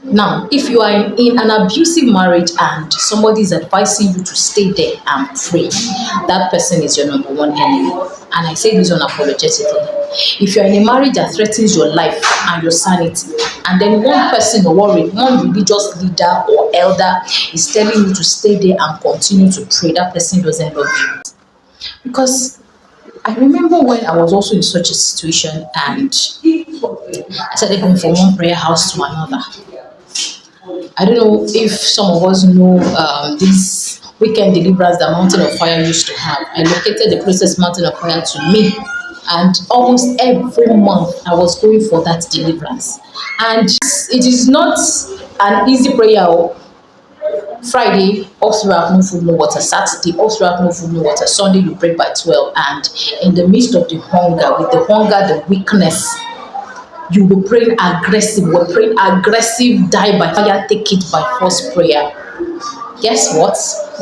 Now, if you are in an abusive marriage and somebody is advising you to stay there and pray, that person is your number one enemy. And I say this unapologetically. If you're in a marriage that threatens your life and your sanity, and then one person or one religious leader or elder is telling you to stay there and continue to pray, that person doesn't love you. Because I remember when I was also in such a situation and I started going from one prayer house to another. I don't know if some of us know this weekend deliverance that Mountain of Fire used to have. I located the closest Mountain of Fire to me, and almost every month I was going for that deliverance. And it is not an easy prayer. Friday, all throughout no food, no water. Saturday, all throughout no food, no water. Sunday, you break by 12. And in the midst of the hunger, with the hunger, the weakness, you will pray aggressive. We're praying aggressive, die by fire, take it by force prayer. Guess what?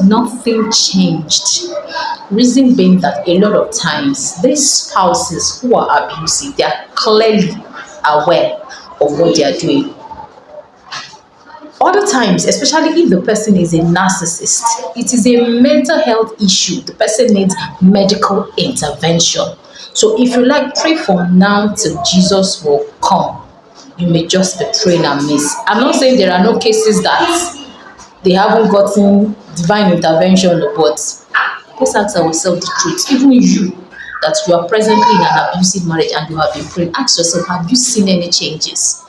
Nothing changed. Reason being that a lot of times these spouses who are abusive, they are clearly aware of what they are doing. Other times, especially if the person is a narcissist, it is a mental health issue. The person needs medical intervention. So if you like, pray from now till Jesus will come. You may just be praying and miss. I'm not saying there are no cases that they haven't gotten divine intervention, but let's ask ourselves the truth. Even you, that you are presently in an abusive marriage and you have been praying, ask yourself, have you seen any changes?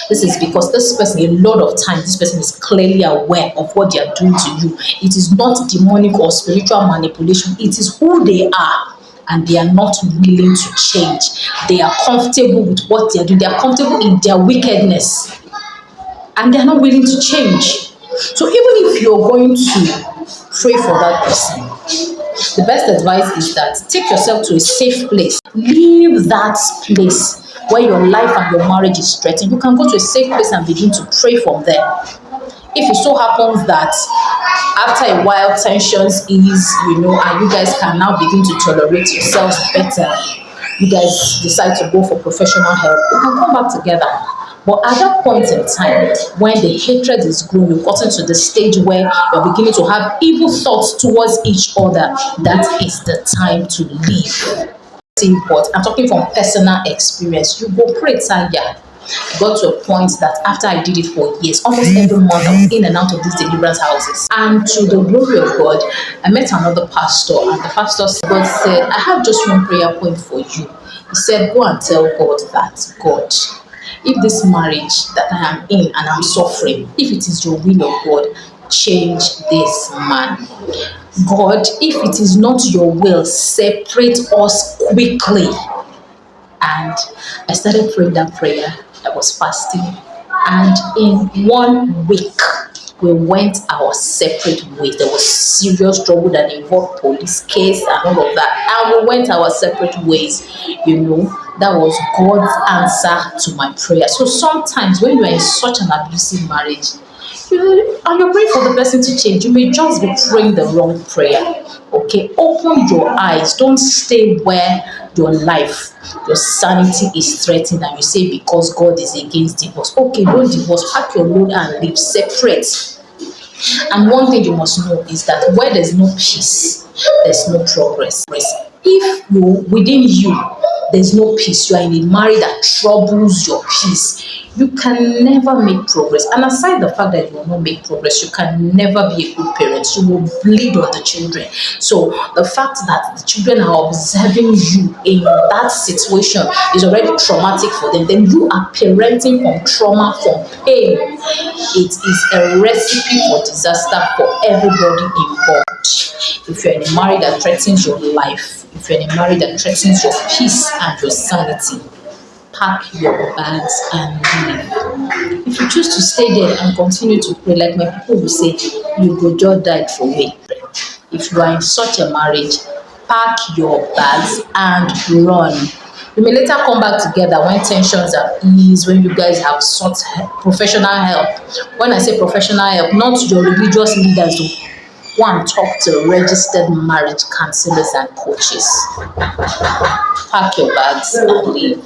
This is because this person, a lot of times, this person is clearly aware of what they are doing to you. It is not demonic or spiritual manipulation. It is who they are, and they are not willing to change. They are comfortable with what they are doing. They are comfortable in their wickedness, and they are not willing to change. So even if you're going to pray for that person, the best advice is that take yourself to a safe place. Leave that place where your life and your marriage is threatened. You can go to a safe place and begin to pray from there. If it so happens that after a while tensions ease, and you guys can now begin to tolerate yourselves better, you guys decide to go for professional help, you can come back together. But at that point in time, when the hatred is growing, you've gotten to the stage where you're beginning to have evil thoughts towards each other, that is the time to leave. But I'm talking from personal experience. You go pray tired. I got to a point that after I did it for years, almost every month I was in and out of these deliverance houses. And to the glory of God, I met another pastor, and the pastor God said, I have just one prayer point for you. He said, go and tell God that, God, if this marriage that I am in and I'm suffering, if it is your will of God, change this man. God, if it is not your will, separate us quickly. And I started praying that prayer. I was fasting. And in 1 week, we went our separate ways. There was serious trouble that involved police case and all of that. And we went our separate ways. That was God's answer to my prayer. So sometimes when you are in such an abusive marriage, and you're praying for the person to change, you may just be praying the wrong prayer. Okay, open your eyes. Don't stay where your life, your sanity is threatened, and you say because God is against divorce. Okay, don't divorce. Pack your load and live separate. And one thing you must know is that where there's no peace, there's no progress. If within you there's no peace, you are in a marriage that troubles your peace, you can never make progress. And aside the fact that you will not make progress, you can never be a good parent. You will bleed on the children. So the fact that the children are observing you in that situation is already traumatic for them. Then you are parenting from trauma, from pain. It is a recipe for disaster for everybody involved. If you're in a marriage that threatens your life, if you're in a marriage that threatens your peace and your sanity, pack your bags and leave. If you choose to stay there and continue to pray, like my people will say, you go just died for me. If you are in such a marriage, pack your bags and run. You may later come back together when tensions have eased, when you guys have sought professional help. When I say professional help, not your religious leaders. Go and talk to registered marriage counselors and coaches. Pack your bags and leave.